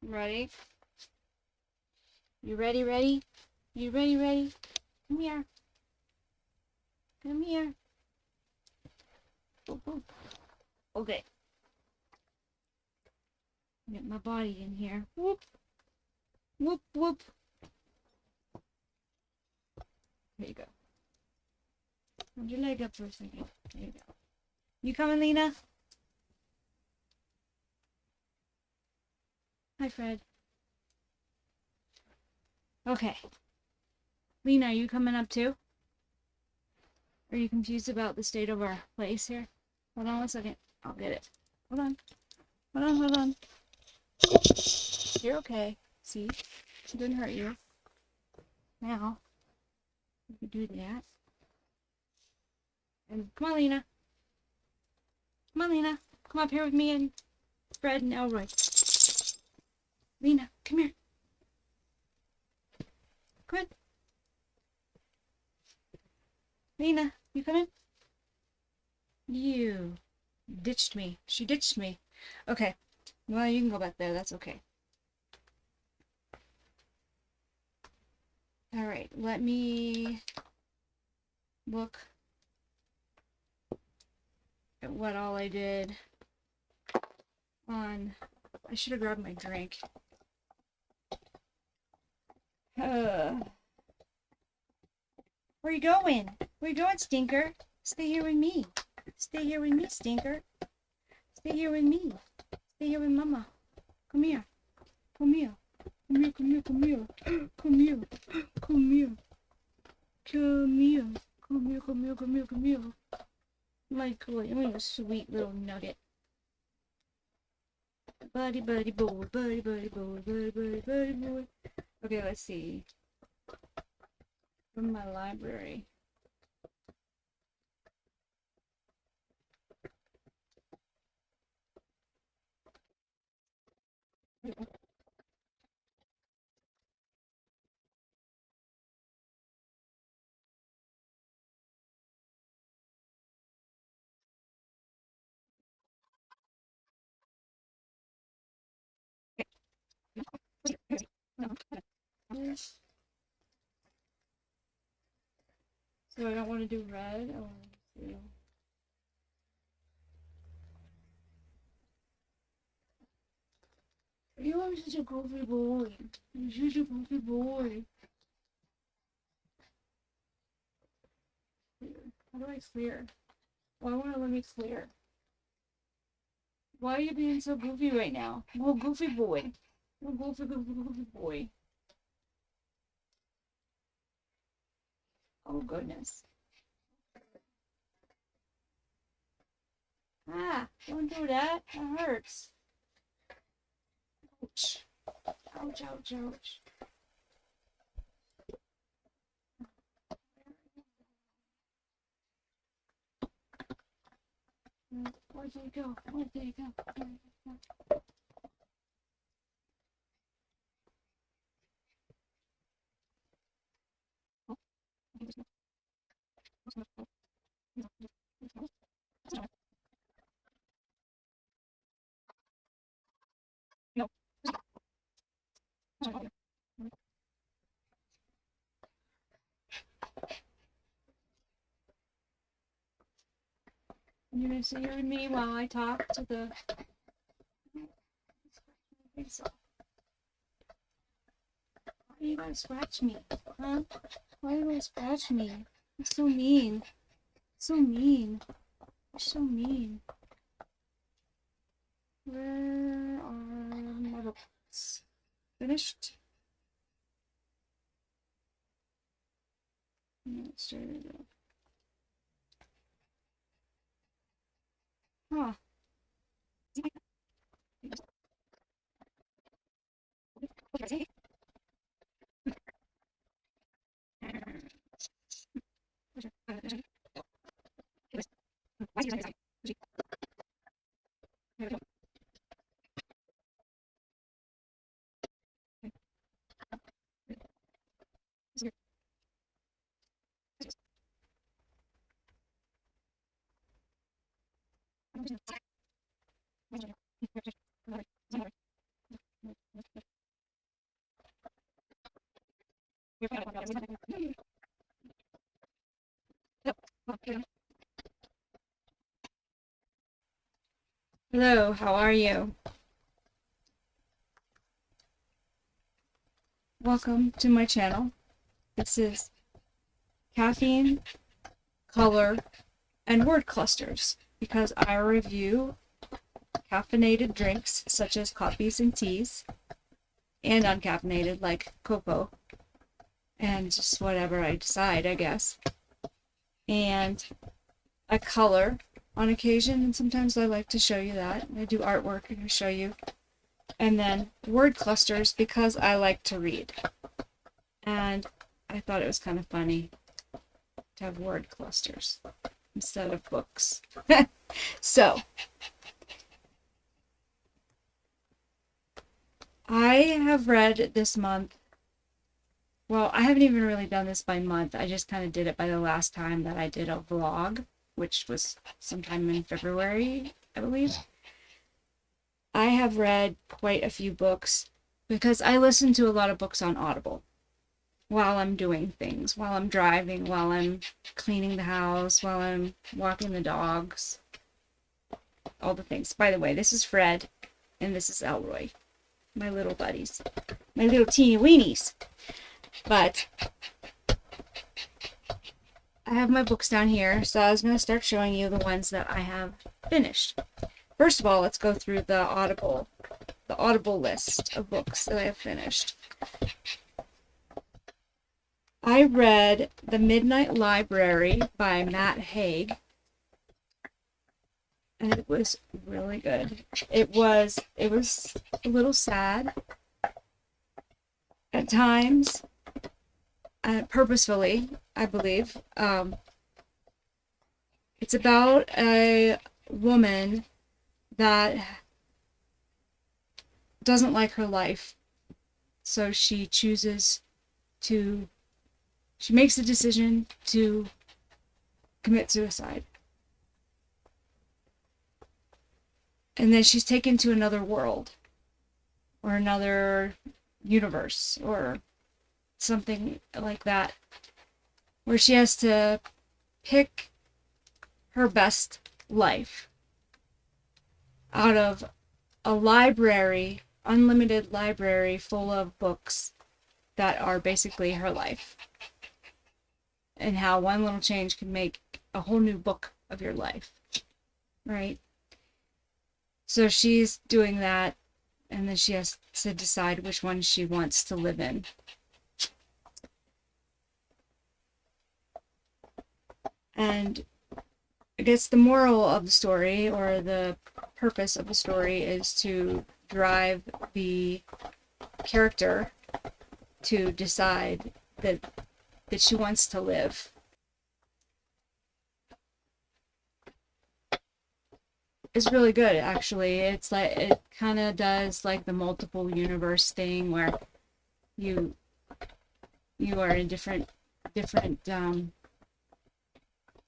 Ready? You ready, ready? You ready, ready? Come here. Come here. Boop, boop. Okay. Get my body in here. Whoop. Whoop, whoop. There you go. Hold your leg up for a second. There you go. You coming, Lena? Hi, Fred. Okay. Lena, are you coming up too? Are you confused about the state of our place here? Hold on one second. I'll get it. Hold on. Hold on, hold on. You're okay. See? It didn't hurt you. Now, you can do that. And come on, Lena. Come on, Lena. Come up here with me and Fred and Elroy. Lena, come here. Come on. Lena, you coming? You ditched me. She ditched me. Okay. Well, you can go back there. That's okay. Alright, let me look at what all I did on... I should have grabbed my drink. Where are you going? Where you going, Stinker? Stay here with me. Stay here with me, Stinker. Stay here with me. Stay here with Mama. Come here. Come here. Come here, come here, come here. Come here. Come here. Come here. Come here, come here, come here, come here. My boy, I'm a sweet little nugget. Buddy, buddy, boy, buddy, buddy, boy, buddy, buddy, buddy, boy. Okay, let's see. From my library. So I don't want to do red. I want to do... You are such a goofy boy. You're such a goofy boy. How do I clear? Why won't it let me clear? Why are you being so goofy right now? Little goofy boy. Little goofy, goofy, goofy boy. Oh, goodness. Ah, don't do that. That hurts. Ouch. Ouch, ouch, ouch. Where did it go? Where did it go? Where did it go? No. You're gonna sit here with me while I talk to the... Why are you gonna scratch me? Huh? Why are you gonna scratch me? You're so mean. So mean. You're so mean. Where are my books? Finished? Let's start it up. Huh. Hello, how are you? Welcome to my channel. This is caffeine, color, and word clusters because I review caffeinated drinks such as coffees and teas, and uncaffeinated like cocoa, and just whatever I decide, I guess. And I color on occasion, and sometimes I like to show you that. I do artwork and show you. And then word clusters because I like to read. And I thought it was kind of funny to have word clusters instead of books. So, I have read this month. Well, I haven't even really done this by month. I just kind of did it by the last time that I did a vlog, which was sometime in February, I believe. I have read quite a few books because I listen to a lot of books on Audible while I'm doing things, while I'm driving, while I'm cleaning the house, while I'm walking the dogs, all the things. By the way, this is Fred and this is Elroy, my little buddies, my little teeny weenies. But I have my books down here, so I was going to start showing you the ones that I have finished. First of all, let's go through the Audible list of books that I have finished. I read The Midnight Library by Matt Haig, and it was really good. It was a little sad at times, purposefully, I believe. It's about a woman that doesn't like her life, so she makes a decision to commit suicide. And then she's taken to another world, or another universe, or something like that, where she has to pick her best life out of a library, unlimited library full of books that are basically her life. And how one little change can make a whole new book of your life, right? So she's doing that, and then she has to decide which one she wants to live in. And I guess the moral of the story, or the purpose of the story, is to drive the character to decide that she wants to live. It's really good, actually. It's like, it kind of does like the multiple universe thing where you are in different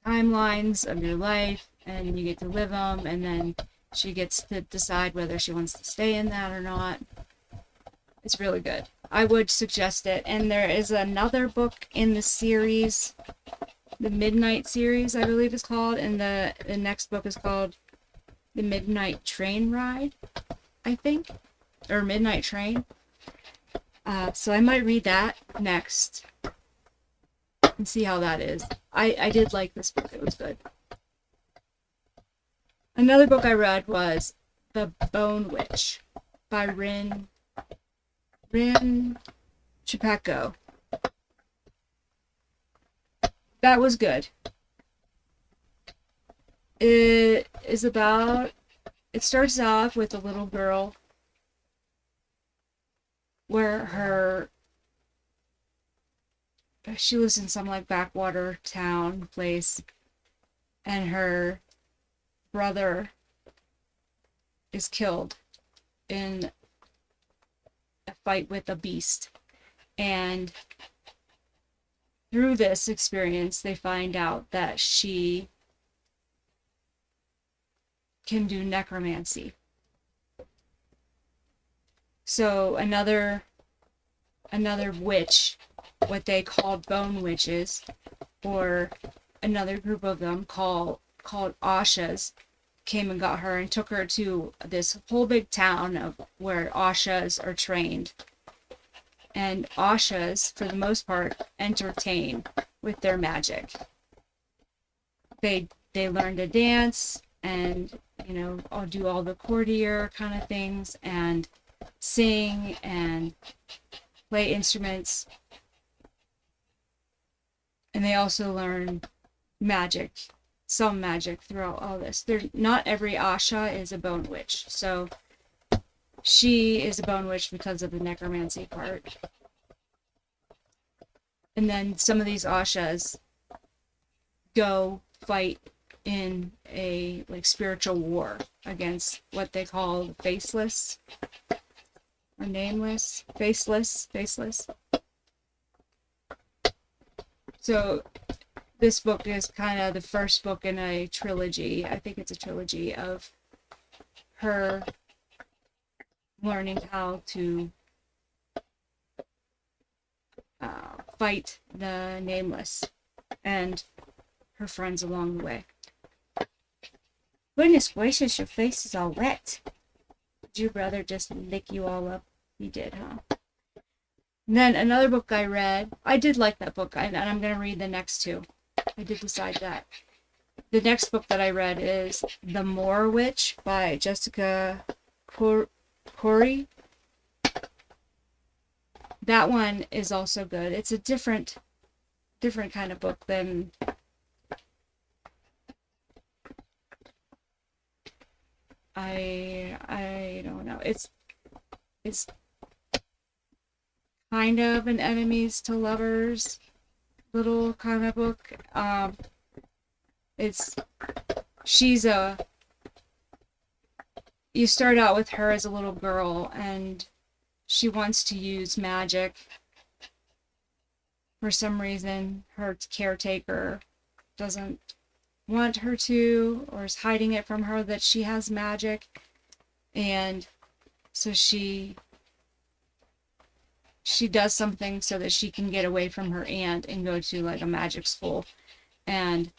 timelines of your life, and you get to live them, and then she gets to decide whether she wants to stay in that or not. It's really good. I would suggest it. And there is another book in the series, the Midnight series, I believe it's called, and the next book is called The Midnight Train Ride, I think, or Midnight Train. So I might read that next and see how that is. I did like this book. It was good. Another book I read was The Bone Witch by Rin Chapeko. That was good. It starts off with a little girl where she lives in some like backwater town place, and her brother is killed in a fight with a beast. And through this experience, they find out that she can do necromancy. So another witch what they called bone witches, or another group of them called Ashas, came and got her and took her to this whole big town of where Ashas are trained. And Ashas, for the most part, entertain with their magic. They learn to dance and, I'll do all the courtier kind of things and sing and play instruments. And they also learn magic, some magic throughout all this. Not every Asha is a bone witch. So she is a bone witch because of the necromancy part. And then some of these Ashas go fight in a spiritual war against what they call faceless or nameless, faceless. So this book is kind of the first book in a trilogy. I think it's a trilogy of her learning how to fight the nameless and her friends along the way. Goodness gracious, your face is all wet. Did your brother just lick you all up? He did, huh? And then another book I read, I did like that book, and I'm going to read the next two. I did decide that. The next book that I read is The Moor Witch by Jessica Corey. That one is also good. It's a different kind of book than I don't know. It's kind of an enemies to lovers little kind of book. You start out with her as a little girl and she wants to use magic. For some reason, her caretaker doesn't want her to, or is hiding it from her that she has magic. And so she does something so that she can get away from her aunt and go to a magic school. And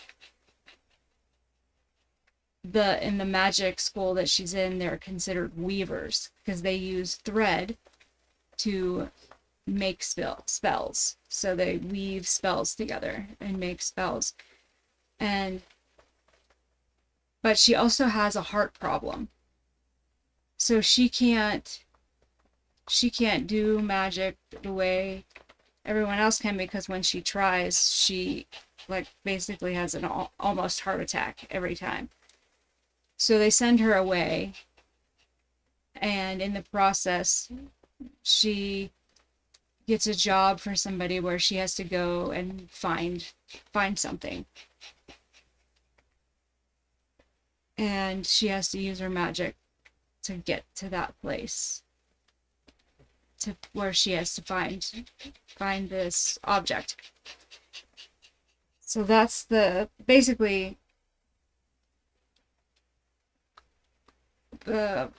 in the magic school that she's in, they're considered weavers because they use thread to make spells. So they weave spells together and make spells. But she also has a heart problem. So she can't do magic the way everyone else can, because when she tries, she basically has an almost heart attack every time. So they send her away, and in the process, she gets a job for somebody where she has to go and find something. And she has to use her magic to get to that place, to where she has to find this object. So that's basically the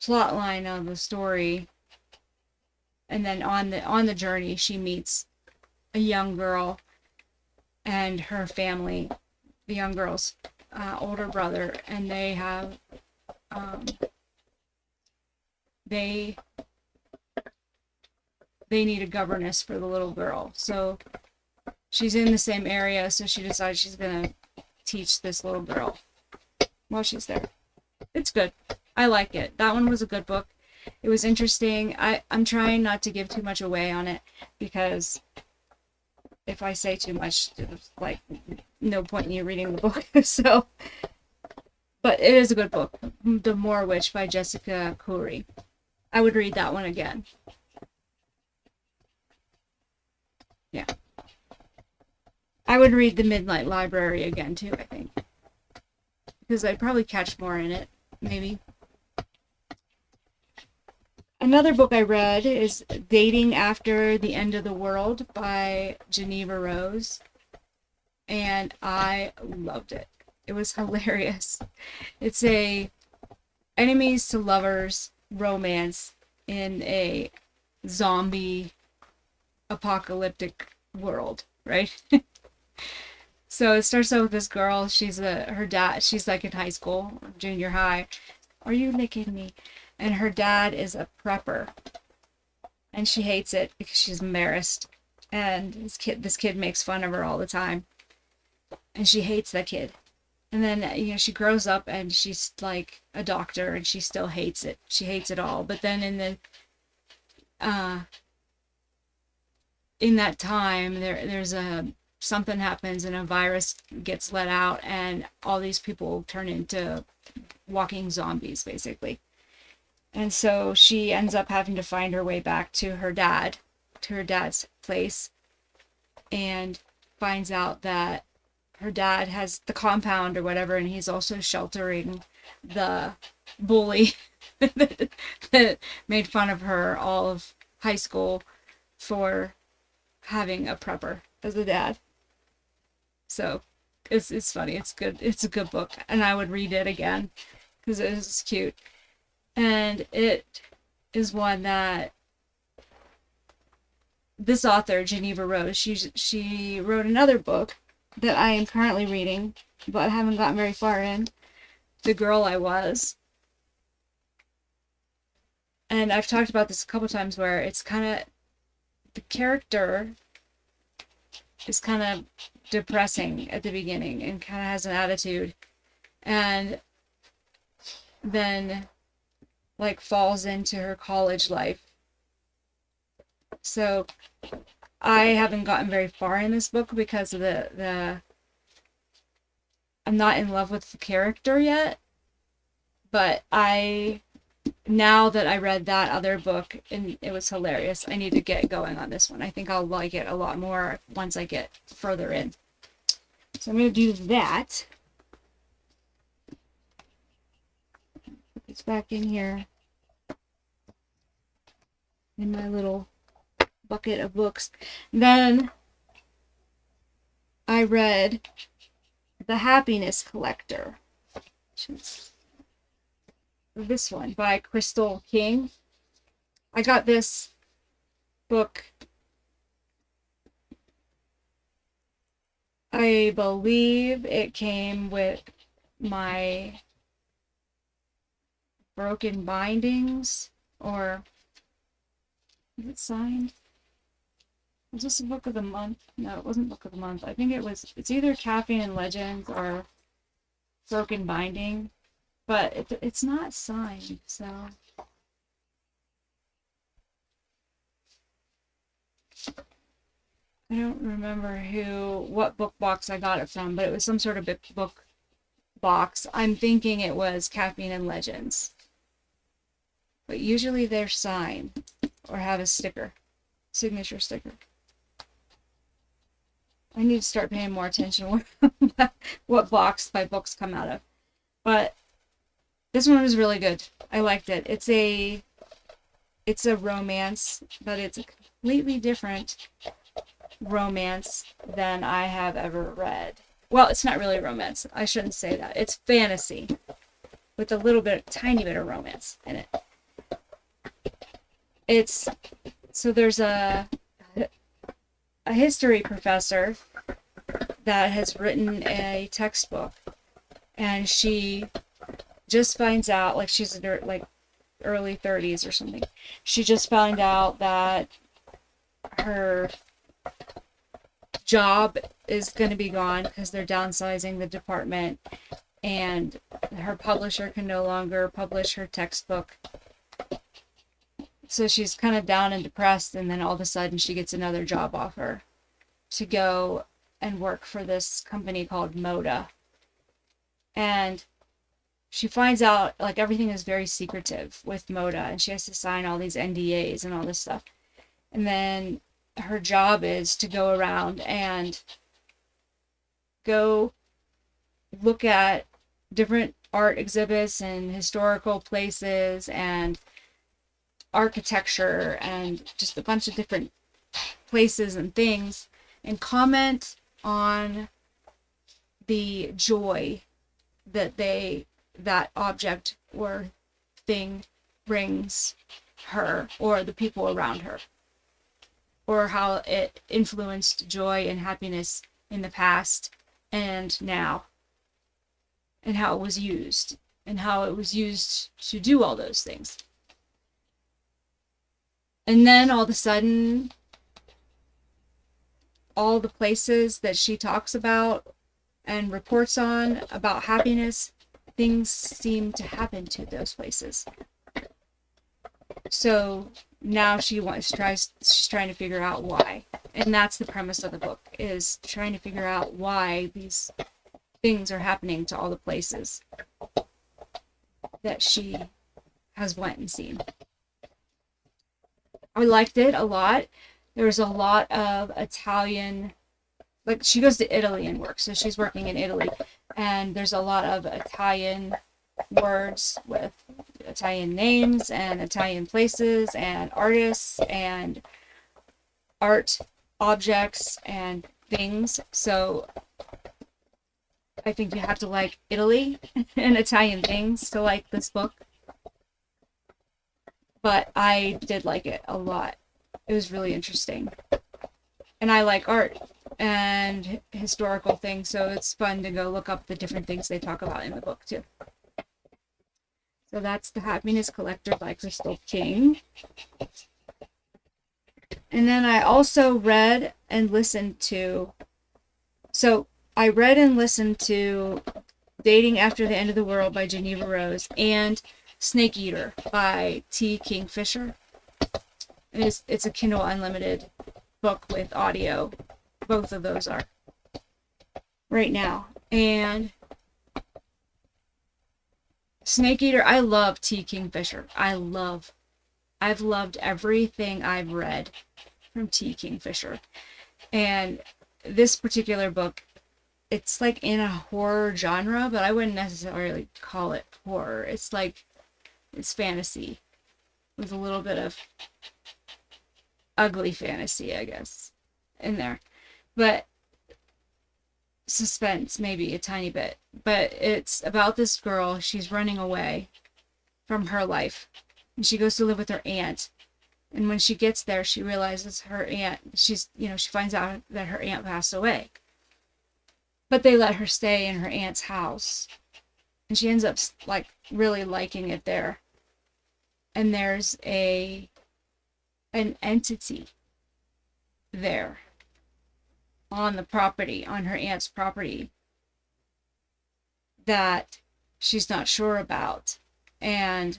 plot line of the story. And then on the journey, she meets a young girl and her family, the young girl's older brother, and they have they need a governess for the little girl. So she's in the same area, so she decides she's gonna teach this little girl while she's there. It's good. I like it. That one was a good book. It was interesting. I'm trying not to give too much away on it, because if I say too much, there's no point in you reading the book. So, but it is a good book. The Moor Witch by Jessica Corey. I would read that one again. Yeah. I would read The Midnight Library again too, I think. Because I'd probably catch more in it, maybe. Another book I read is Dating After the End of the World by Geneva Rose. And I loved it. It was hilarious. It's a enemies to lovers romance in a zombie apocalyptic world, right? So it starts out with this girl. Her dad. She's like in high school, junior high. Are you licking me? And her dad is a prepper, and she hates it because she's embarrassed. And this kid makes fun of her all the time, and she hates that kid. And then she grows up and she's like a doctor, and she still hates it. She hates it all. But then uh, in that time, there's something happens and a virus gets let out, and all these people turn into walking zombies, basically. And so she ends up having to find her way back to her dad's place, and finds out that her dad has the compound or whatever, and he's also sheltering the bully that made fun of her all of high school for having a prepper as a dad. So it's funny. It's good. It's a good book, and I would read it again because it is cute. And it is one that this author, Geneva Rose, she wrote another book that I am currently reading, but haven't gotten very far in, The Girl I Was. And I've talked about this a couple times, where it's kind of, the character is kind of depressing at the beginning and kind of has an attitude, and then like falls into her college life. So I haven't gotten very far in this book because of the I'm not in love with the character yet, but now that I read that other book and it was hilarious, I need to get going on this one. I think I'll like it a lot more once I get further in. So I'm going to do that. Put this back in here in my little bucket of books. Then I read The Happiness Collector, which is this one by Crystal King. I got this book, I believe it came with my broken bindings, or is it signed? Was this a book of the month? No, it wasn't book of the month. I think it's either Caffeine and Legends or Broken Binding, but it's not signed, so I don't remember what book box I got it from, but it was some sort of book box. I'm thinking it was Caffeine and Legends, but usually they're signed or have a signature sticker. I need to start paying more attention to what box my books come out of. But this one was really good. I liked it. It's a romance, but it's a completely different romance than I have ever read. Well, it's not really romance. I shouldn't say that. It's fantasy with a tiny bit of romance in it. So there's a history professor that has written a textbook, and she just finds out, like, she's in like early 30s or something. She just found out that her job is going to be gone because they're downsizing the department, and her publisher can no longer publish her textbook. So she's kind of down and depressed, and then all of a sudden she gets another job offer to go and work for this company called Moda. And she finds out, like, everything is very secretive with Moda, and she has to sign all these NDAs and all this stuff. And then her job is to go around and go look at different art exhibits and historical places and architecture and just a bunch of different places and things, and comment on the joy that object or thing brings her or the people around her. or how it influenced joy and happiness in the past and now, and how it was used, to do all those things. And then all of a sudden, all the places that she talks about and reports on about happiness, things seem to happen to those places. So now she's trying to figure out why. And that's the premise of the book, is trying to figure out why these things are happening to all the places that she has went and seen. I liked it a lot. There was a lot of Italian, like she goes to Italy and works, so she's working in Italy, and there's a lot of Italian words with Italian names and Italian places and artists and art objects and things. So I think you have to like Italy and Italian things to like this book. But I did like it a lot. It was really interesting. And I like art and historical things, so it's fun to go look up the different things they talk about in the book too. So that's The Happiness Collector by Crystal King. And then I also read and listened to Dating After the End of the World by Geneva Rose and Snake Eater by T. Kingfisher. It's a Kindle Unlimited book with audio. Both of those are right now. And Snake Eater, I love T. Kingfisher. I've loved everything I've read from T. Kingfisher. And this particular book, it's like in a horror genre, but I wouldn't necessarily call it horror. It's fantasy with a little bit of ugly fantasy, I guess, in there. But suspense, maybe a tiny bit. But it's about this girl. She's running away from her life. And she goes to live with her aunt. And when she gets there, she realizes she finds out that her aunt passed away. But they let her stay in her aunt's house. And she ends up like really liking it there. And there's an entity there on the property, on her aunt's property, that she's not sure about. And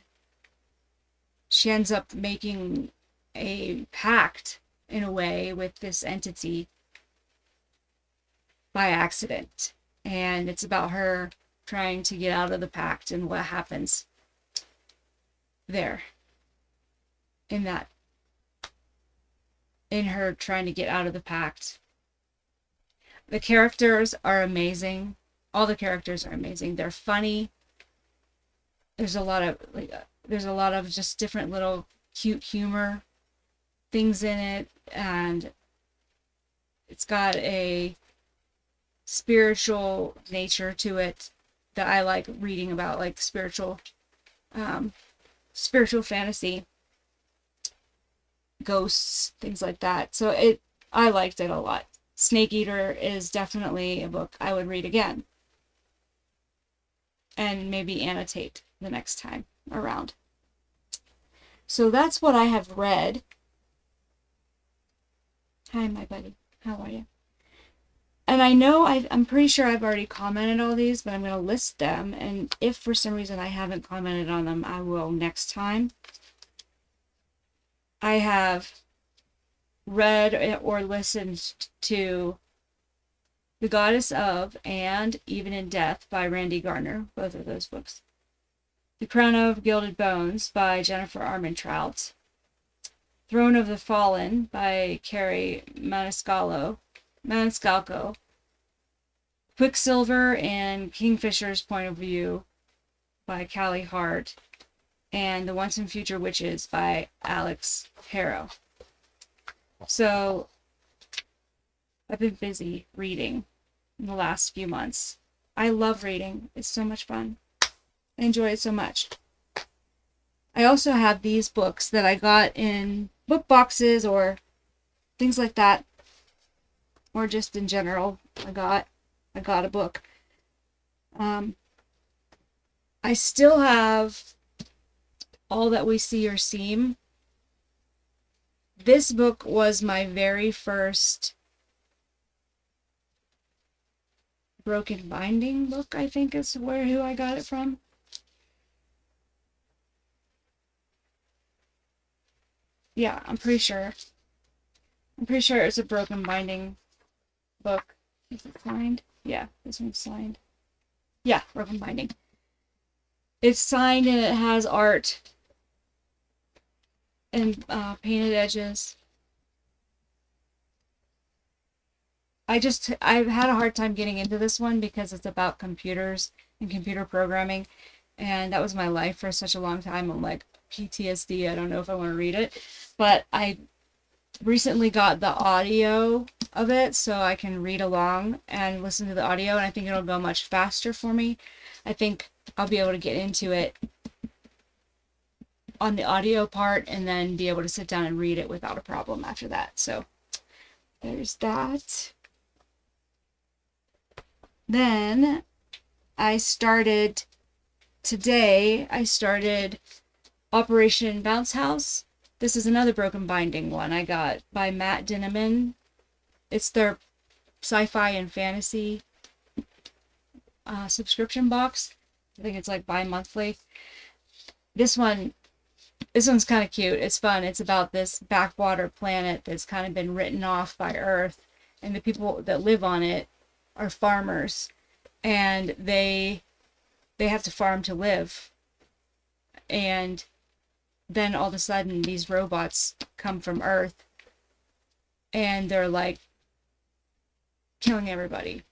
she ends up making a pact, in a way, with this entity by accident. And it's about her trying to get out of the pact and what happens there in her trying to get out of the pact. The characters are amazing. All the characters are amazing. They're funny. There's a lot of just different little cute humor things in it, and it's got a spiritual nature to it that I like reading about, like spiritual fantasy, ghosts, things like that. So I liked it a lot. Snake Eater is definitely a book I would read again, and maybe annotate the next time around. So that's what I have read. Hi, my buddy. How are you? And I know I'm pretty sure I've already commented all these, but I'm going to list them. And if for some reason I haven't commented on them, I will next time. I have read or listened to The Goddess of and Even in Death by Randy Gardner, both of those books. The Crown of Gilded Bones by Jennifer Armentrout. Throne of the Fallen by Carrie Maniscalco. Quicksilver and Kingfisher's Point of View by Callie Hart. And The Once and Future Witches by Alex Harrow. So, I've been busy reading in the last few months. I love reading. It's so much fun. I enjoy it so much. I also have these books that I got in book boxes or things like that, or just in general. I got a book. I still have All That We See or Seem. This book was my very first broken binding book, I think is who I got it from. Yeah, I'm pretty sure. I'm pretty sure it's a broken binding book. Is it signed? Yeah, this one's signed. Yeah, broken binding. It's signed and it has art and painted edges. I've had a hard time getting into this one because it's about computers and computer programming, and that was my life for such a long time. I'm like, PTSD, I don't know if I want to read it, but I recently got the audio of it so I can read along and listen to the audio, and I think it'll go much faster for me. I think I'll be able to get into it on the audio part and then be able to sit down and read it without a problem after that. So there's that. Then today I started Operation Bounce House. This is another broken binding one I got by Matt Dinniman. It's their sci-fi and fantasy subscription box. I think it's like bi-monthly. This one's kind of cute. It's fun. It's about this backwater planet that's kind of been written off by Earth, and the people that live on it are farmers, and they have to farm to live. And then all of a sudden these robots come from Earth and they're like killing everybody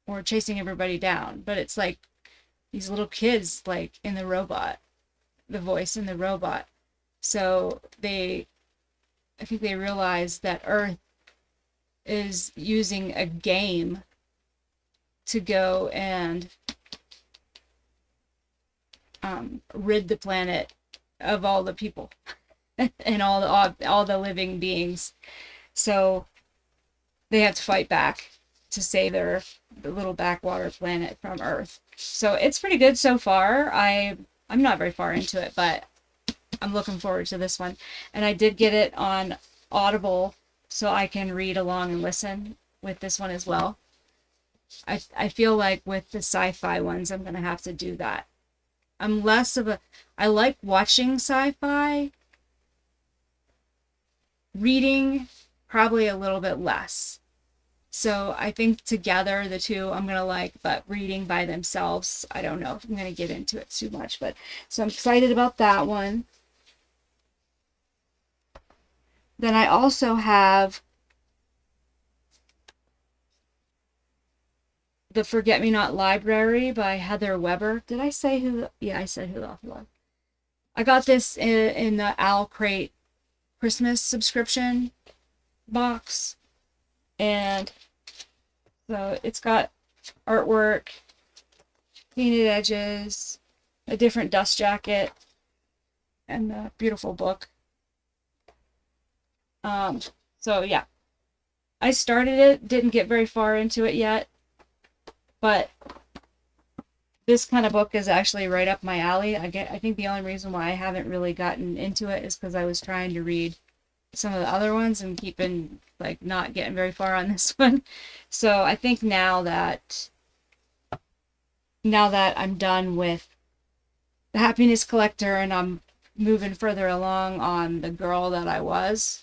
or chasing everybody down, but it's like these little kids like in the robot, the voice in the robot. So I think they realize that Earth is using a game to go and rid the planet of all the people and all the living beings. So they have to fight back to save the little backwater planet from Earth. So it's pretty good so far. I'm not very far into it, but I'm looking forward to this one. And I did get it on Audible, so I can read along and listen with this one as well. I feel like with the sci-fi ones, I'm going to have to do that. I like watching sci-fi. Reading, probably a little bit less. So I think together, the two I'm going to like, but reading by themselves, I don't know if I'm going to get into it too much. So I'm excited about that one. Then I also have The Forget-Me-Not Library by Heather Weber. Did I say who? Yeah, I said who the author was. I got this in the Owl Crate Christmas subscription box. And so it's got artwork, painted edges, a different dust jacket, and a beautiful book. So yeah, I started it, didn't get very far into it yet, but this kind of book is actually right up my alley. I think the only reason why I haven't really gotten into it is because I was trying to read some of the other ones and not getting very far on this one. So I think now that I'm done with The Happiness Collector and I'm moving further along on The Girl I Was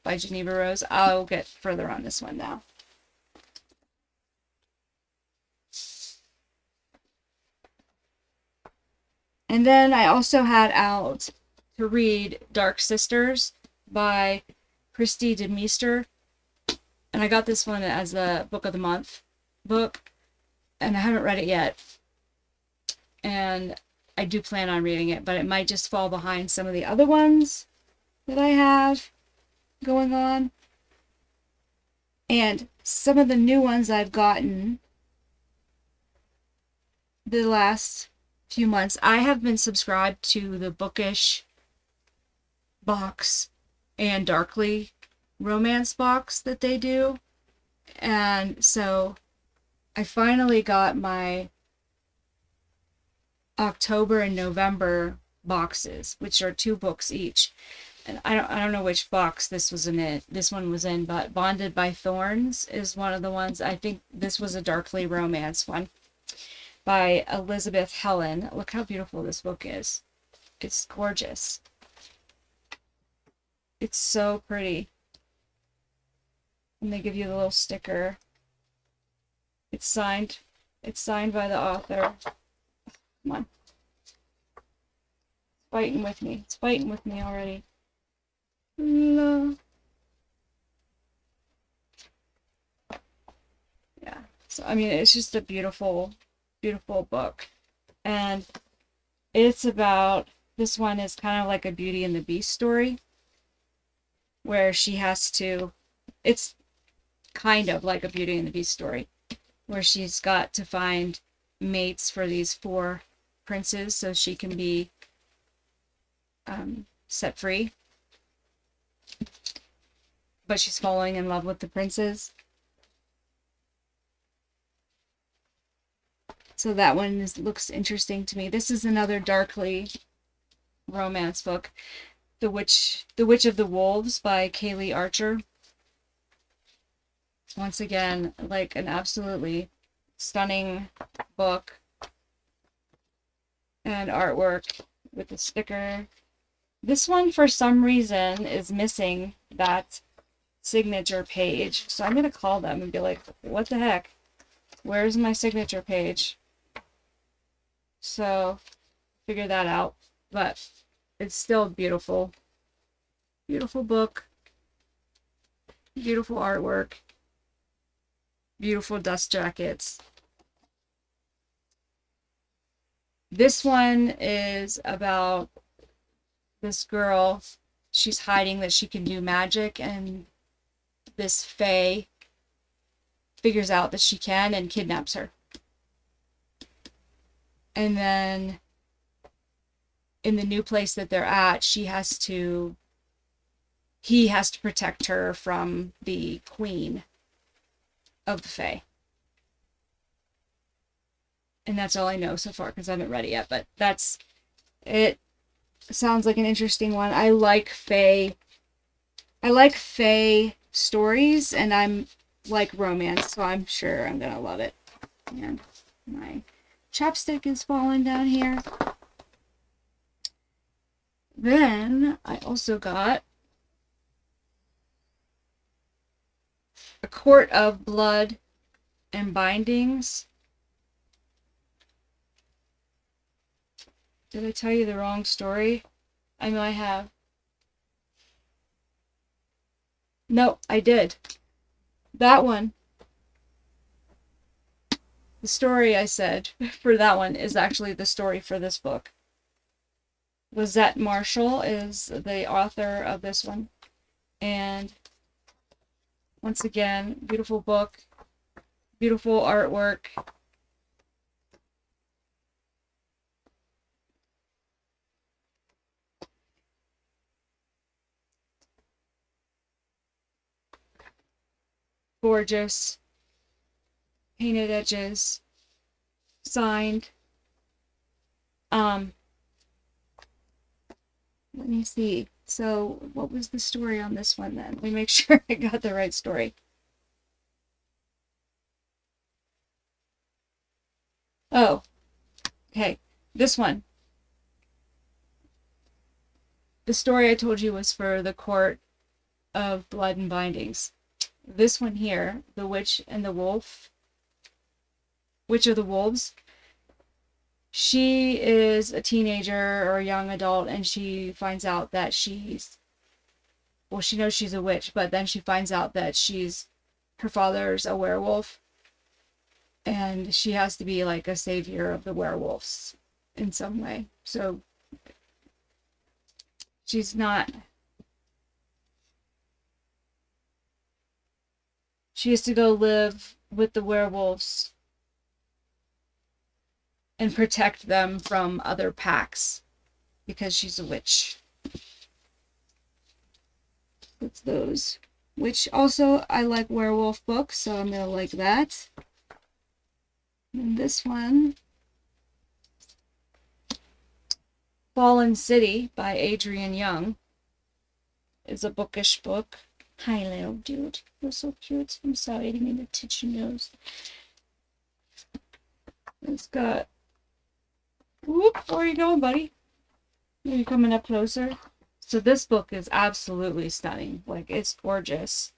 by Geneva Rose, I'll get further on this one now. And then I also had out to read Dark Sisters by Christy DeMeester. And I got this one as a Book of the Month book. And I haven't read it yet. And I do plan on reading it, but it might just fall behind some of the other ones that I have going on. And some of the new ones I've gotten the last few months, I have been subscribed to the box and darkly romance box that they do. And so I finally got my October and November boxes, which are 2 books each. And I don't know which box this one was in, but Bonded by Thorns is one of the ones. I think this was a darkly romance one by Elizabeth Helen. Look how beautiful this book is. It's gorgeous. It's so pretty. And they give you the little sticker. It's signed by the author. Come on. It's fighting with me. It's fighting with me already. No. Yeah. So, I mean, it's just a beautiful, beautiful book. And it's about, this one is kind of like a Beauty and the Beast story, where she has to, it's kind of like a Beauty and the Beast story, where she's got to find mates for these 4 princes so she can be set free. But she's falling in love with the princes. So that one looks interesting to me. This is another darkly romance book, The Witch of the Wolves by Kaylee Archer. Once again, like an absolutely stunning book and artwork with a sticker. This one, for some reason, is missing that signature page. So I'm going to call them and be like, what the heck? Where's my signature page? So, figure that out. But it's still beautiful. Beautiful book. Beautiful artwork. Beautiful dust jackets. This one is about this girl. She's hiding that she can do magic, and this fae figures out that she can and kidnaps her. And then in the new place that they're at, he has to protect her from the queen of the fae. And that's all I know so far because I haven't read it yet, but that's it. Sounds like an interesting one. I like fae stories, and I'm like romance, so I'm sure I'm gonna love it. And my chapstick is falling down here. Then I also got A Court of Blood and Bindings. Did I tell you the wrong story? I know I have. No, I did. That one. The story I said for that one is actually the story for this book. Lizette Marshall is the author of this one. And once again, beautiful book, beautiful artwork. Gorgeous. Painted edges. Signed. Let me see. So, what was the story on this one then? Let me make sure I got the right story. Oh, okay. This one. The story I told you was for The Court of Blood and Bindings. This one here, The Witch and the Wolf. Witch of the Wolves. She is a teenager or a young adult, and she finds out that she knows she's a witch, but then she finds out that her father's a werewolf, and she has to be like a savior of the werewolves in some way. So she has to go live with the werewolves and protect them from other packs because she's a witch. That's those. Which also, I like werewolf books, so I'm going to like that. And this one, Fallen City by Adrian Young, is a bookish book. Hi, little dude. You're so cute. I'm sorry, I didn't mean to touch your nose. It's got... Whoop, where are you going, buddy? Are you coming up closer? So this book is absolutely stunning. Like, it's gorgeous.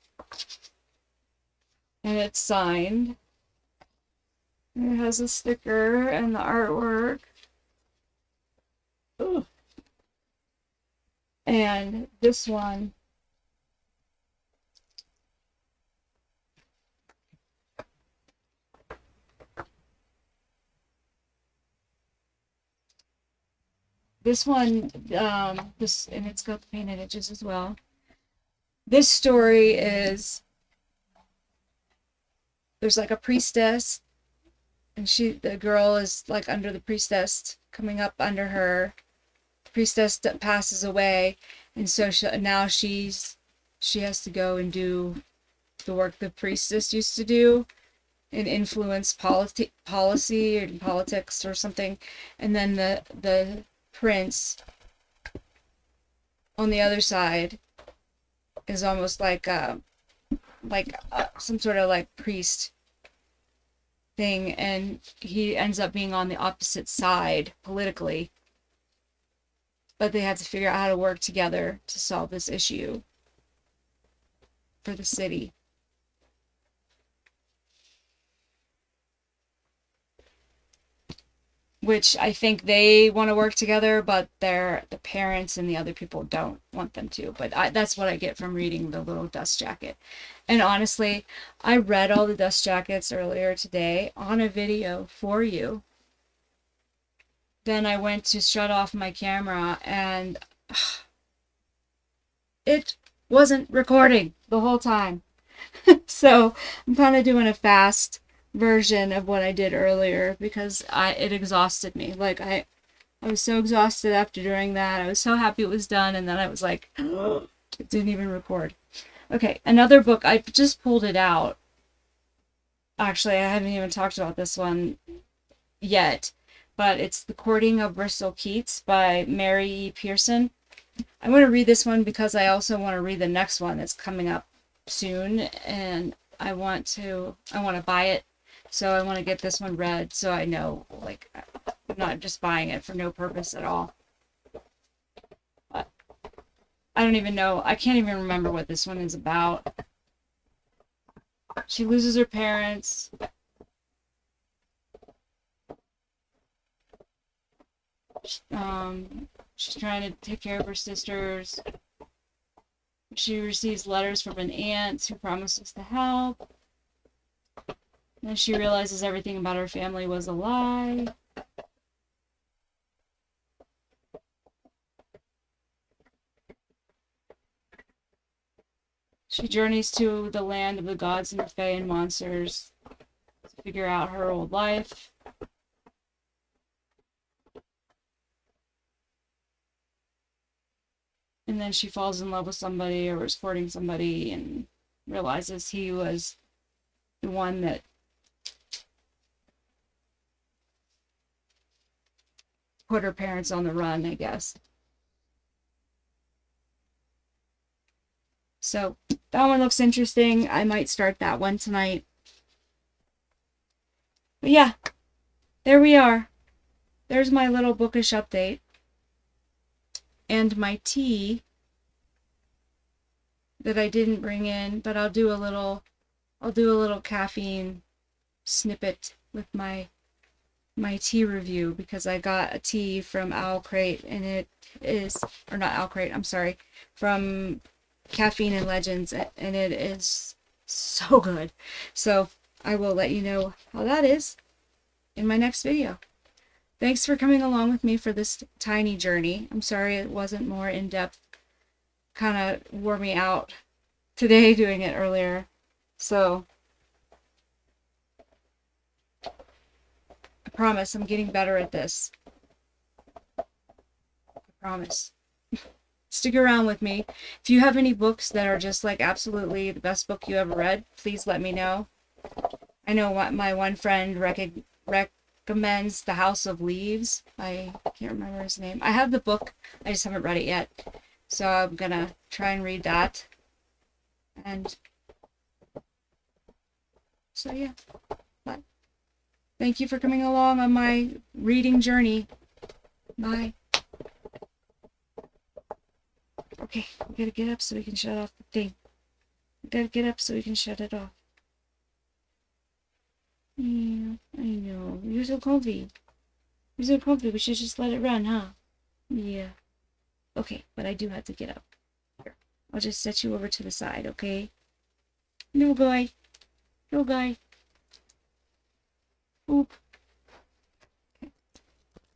And it's signed. It has a sticker and the artwork. Ooh. And this one, this, and it's got the painted edges as well. This story is, there's like a priestess, and the girl is like under the priestess, coming up under her. The priestess passes away, and so she has to go and do the work the priestess used to do and influence policy or politics or something. And then the prince on the other side is almost like some sort of like priest thing, and he ends up being on the opposite side politically, but they have to figure out how to work together to solve this issue for the city. Which I think they want to work together, but the parents and the other people don't want them to. But that's what I get from reading the little dust jacket. And honestly, I read all the dust jackets earlier today on a video for you. Then I went to shut off my camera and it wasn't recording the whole time. So I'm kind of doing a fast version of what I did earlier because it exhausted me. Like I was so exhausted after doing that. I was so happy it was done, and then I was like, it didn't even record. Okay, another book. I just pulled it out. Actually, I haven't even talked about this one yet, but it's The Courting of Bristol Keats by Mary E. Pearson. I want to read this one because I also want to read the next one that's coming up soon, and I want to buy it. So I want to get this one read so I know, like, I'm not just buying it for no purpose at all. But I don't even know. I can't even remember what this one is about. She loses her parents. She's trying to take care of her sisters. She receives letters from an aunt who promises to help. Then she realizes everything about her family was a lie. She journeys to the land of the gods and the fae and monsters to figure out her old life. And then she falls in love with somebody or is courting somebody and realizes he was the one that put her parents on the run, I guess. So that one looks interesting. I might start that one tonight. But yeah, there we are. There's my little bookish update. And my tea that I didn't bring in, but I'll do a little caffeine snippet with my tea review because I got a tea from Owl Crate, and it is, or not Owl Crate, I'm sorry, from Caffeine and Legends, and it is so good. So I will let you know how that is in my next video. Thanks for coming along with me for this tiny journey. I'm sorry it wasn't more in-depth. Kind of wore me out today doing it earlier. So I promise I'm getting better at this. I promise. Stick around with me. If you have any books that are just like absolutely the best book you ever read, please let me know. I know what my one friend recommends The House of Leaves. I can't remember his name. I have the book, I just haven't read it yet. So I'm gonna try and read that. And so yeah. But thank you for coming along on my reading journey. Bye. Okay, we gotta get up so we can shut off the thing. We gotta get up so we can shut it off. Yeah, I know. You're so comfy. You're so comfy. We should just let it run, huh? Yeah. Okay, but I do have to get up. Here. I'll just set you over to the side, okay? No, guy. No, guy. Oop.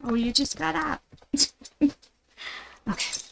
Oh, you just got up. Okay.